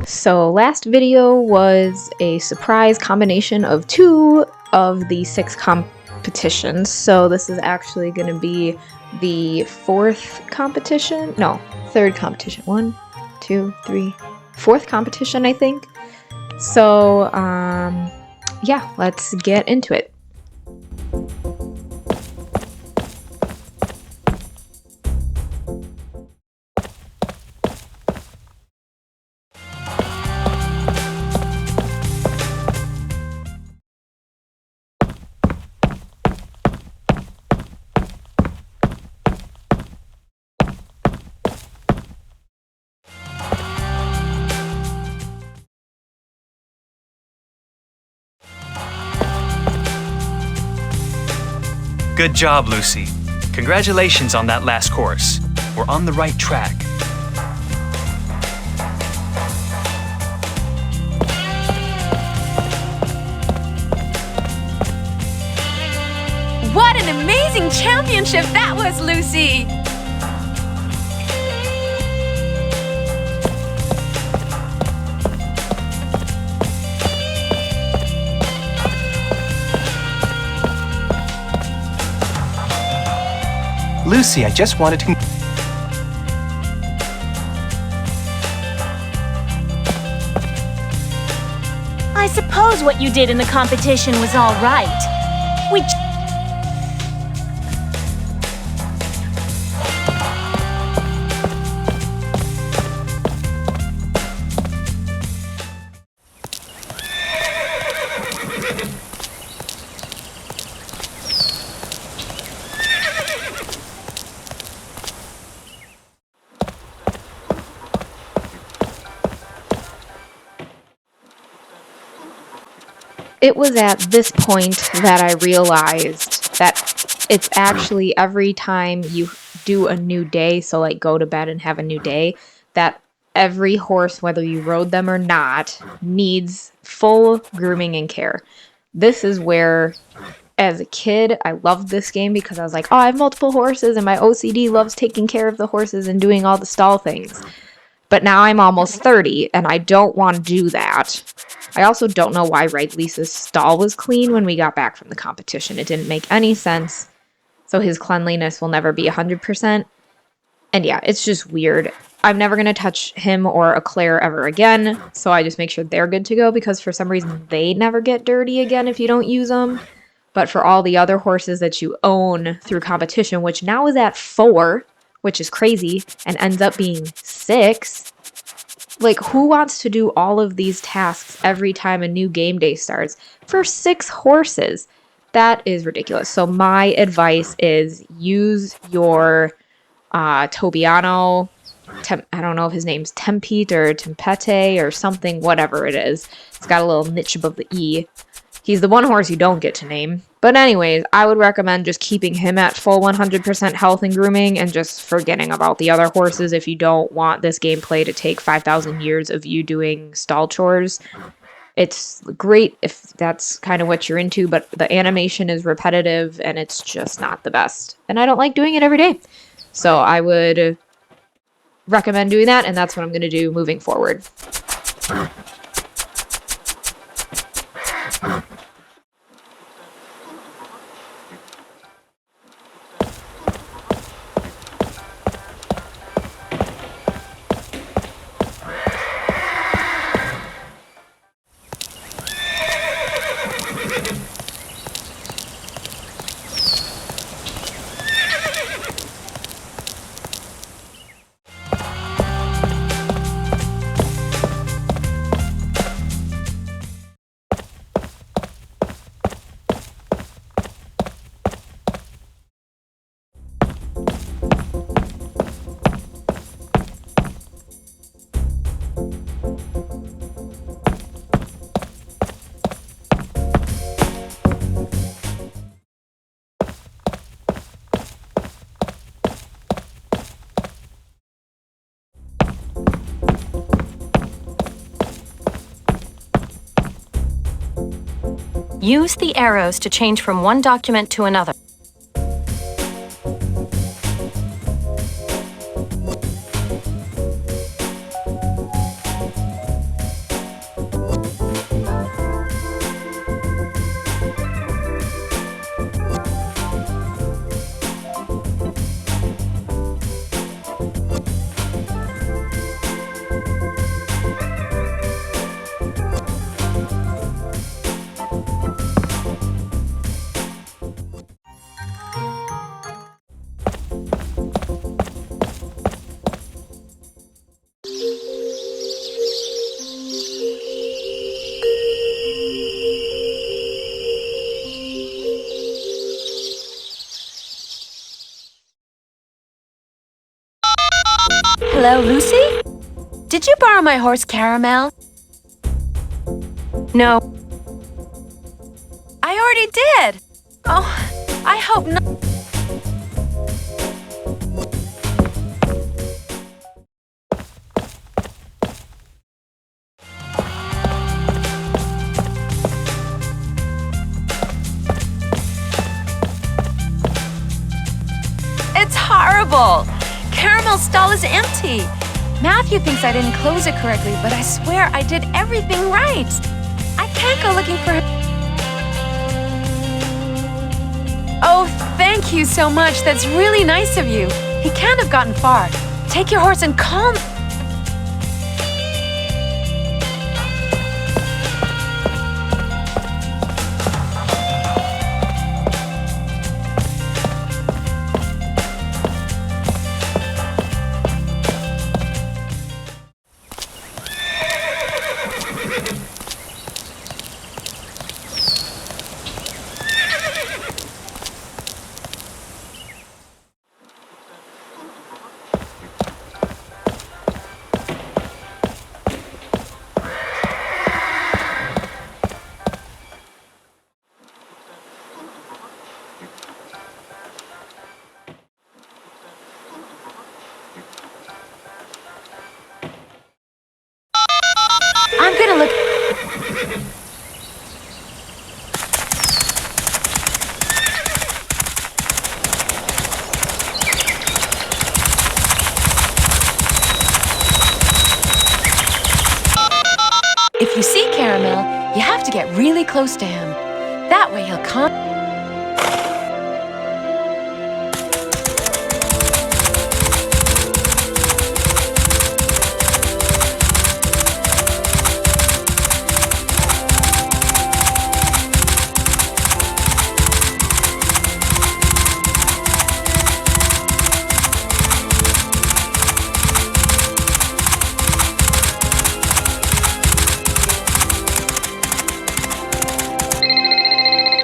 So last video was a surprise combination of 2 of the 6 competitions. So this is actually going to be the 4th competition. No, 3rd competition. 1, 2, 3, 4th competition, I think. So yeah, let's get into it. Good job, Lucy. Congratulations on that last course. We're on the right track. What an amazing championship that was, Lucy! Lucy, I just wanted to... I suppose what you did in the competition was all right. We... It was at this point that I realized that it's actually every time you do a new day, so like go to bed and have a new day, that every horse, whether you rode them or not, needs full grooming and care. This is where, as a kid, I loved this game because I was like, oh, I have multiple horses and my OCD loves taking care of the horses and doing all the stall things. But now I'm almost 30 and I don't want to do that. I also don't know why Red Lisa's stall was clean when we got back from the competition. It didn't make any sense. So his cleanliness will never be 100%. And yeah, it's just weird. I'm never going to touch him or a Claire ever again. So I just make sure they're good to go because for some reason they never get dirty again if you don't use them. But for all the other horses that you own through competition, which now is at 4, which is crazy, and ends up being 6. Like, who wants to do all of these tasks every time a new game day starts for 6 horses? That is ridiculous. So my advice is use your Tobiano, I don't know if his name's Tempete or Tempete or something, whatever it is. It's got a little niche above the E. He's the one horse you don't get to name. But anyways, I would recommend just keeping him at full 100% health and grooming and just forgetting about the other horses if you don't want this gameplay to take 5,000 years of you doing stall chores. It's great if that's kind of what you're into, but the animation is repetitive and it's just not the best. And I don't like doing it every day. So I would recommend doing that, and that's what I'm going to do moving forward. Use the arrows to change from one document to another. Hello, Lucy? Did you borrow my horse, Caramel? No. I already did. Oh, I hope not. It's horrible. Caramel's stall is empty. Matthew thinks I didn't close it correctly, but I swear I did everything right. I can't go looking for him. Oh, thank you so much. That's really nice of you. He can't have gotten far. Take your horse and call me. I'm gonna look. If you see Caramel, you have to get really close to him. That way he'll come.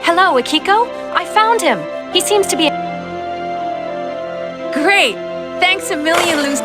Hello, Akiko. I found him. He seems to be... Great! Thanks a million, Lucy.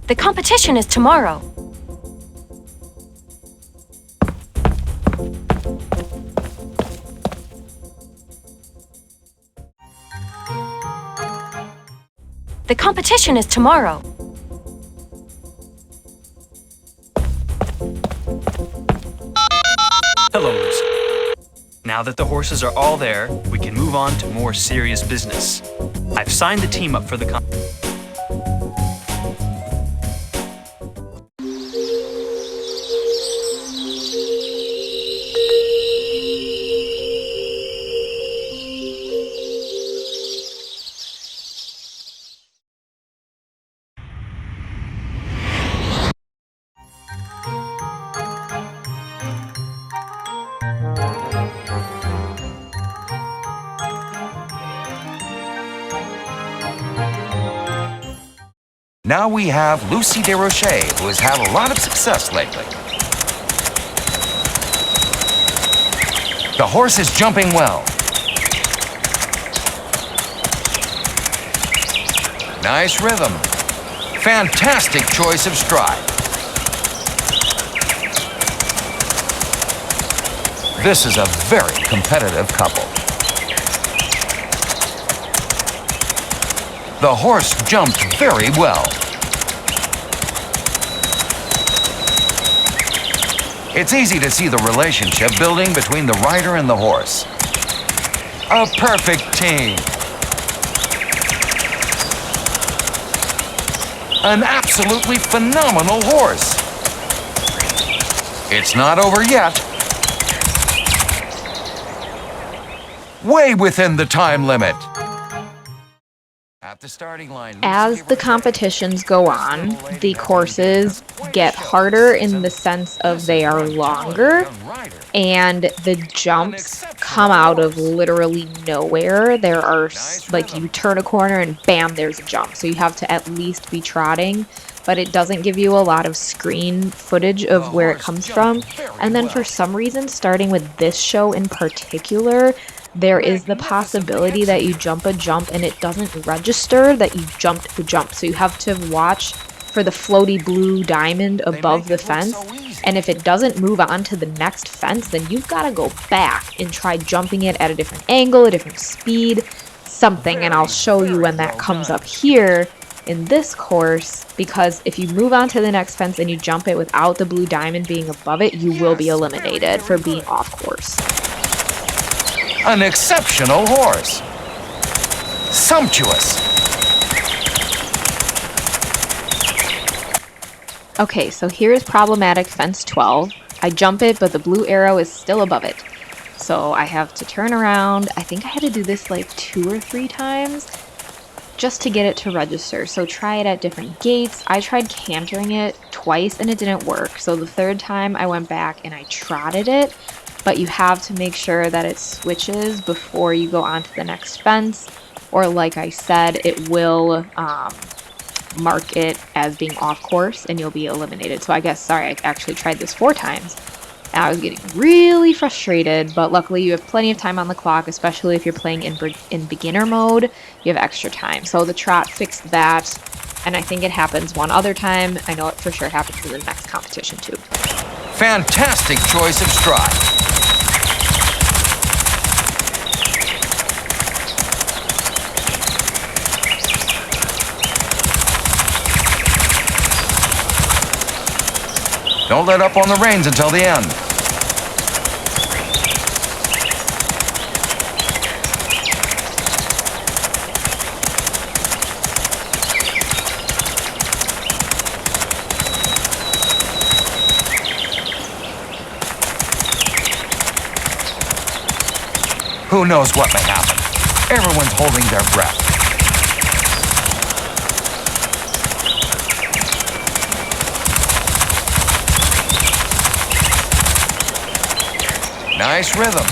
The competition is tomorrow. The competition competition is tomorrow. Hello, Lucy. Now that the horses are all there, we can move on to more serious business. I've signed the team up for the Now we have Lucy Desrochers, who has had a lot of success lately. The horse is jumping well. Nice rhythm. Fantastic choice of stride. This is a very competitive couple. The horse jumped very well. It's easy to see the relationship building between the rider and the horse. A perfect team. An absolutely phenomenal horse. It's not over yet. Way within the time limit. At the starting line, As the competitions go on, the courses get harder in the sense of they are longer, and the jumps come out of literally nowhere. There are, like, you turn a corner and bam, there's a jump. So you have to at least be trotting, but it doesn't give you a lot of screen footage of where it comes from. And then for some reason, starting with this show in particular, there is the possibility that you jump a jump and it doesn't register that you jumped the jump. So you have to watch for the floaty blue diamond above the fence. And if it doesn't move on to the next fence, then you've got to go back and try jumping it at a different angle, a different speed, something. And I'll show you when that comes up here in this course, because if you move on to the next fence and you jump it without the blue diamond being above it, you will be eliminated for being off course. an exceptional horse. Sumptuous. Okay, so here's problematic fence 12. I jump it, but the blue arrow is still above it. So I have to turn around. I think I had to do this like 2 or 3 times just to get it to register. So try it at different gates. I tried cantering it twice and it didn't work. So the 3rd time I went back and I trotted it, but you have to make sure that it switches before you go on to the next fence, or like I said, it will mark it as being off course and you'll be eliminated. So I guess, sorry, I actually tried this 4 times. And I was getting really frustrated, but luckily you have plenty of time on the clock, especially if you're playing in beginner mode. You have extra time. So the trot fixed that, and I think it happens one other time. I know it for sure happens in the next competition too. Fantastic choice of stride. Don't let up on the reins until the end. Who knows what may happen? Everyone's holding their breath. Nice rhythm.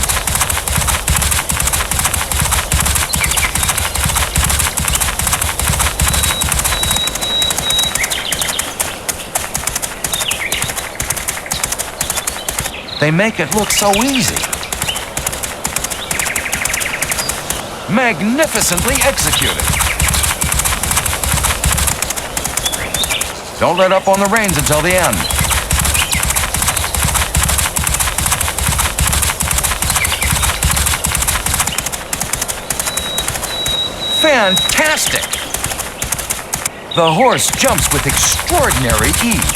They make it look so easy. Magnificently executed. Don't let up on the reins until the end. Fantastic! The horse jumps with extraordinary ease.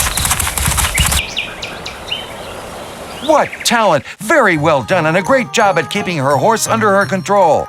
What talent! Very well done, and a great job at keeping her horse under her control.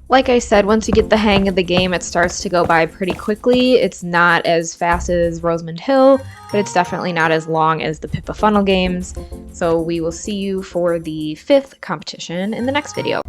Like I said, once you get the hang of the game, it starts to go by pretty quickly. It's not as fast as Rosamund Hill, but it's definitely not as long as the Pippa Funnel games. So we will see you for the 5th competition in the next video.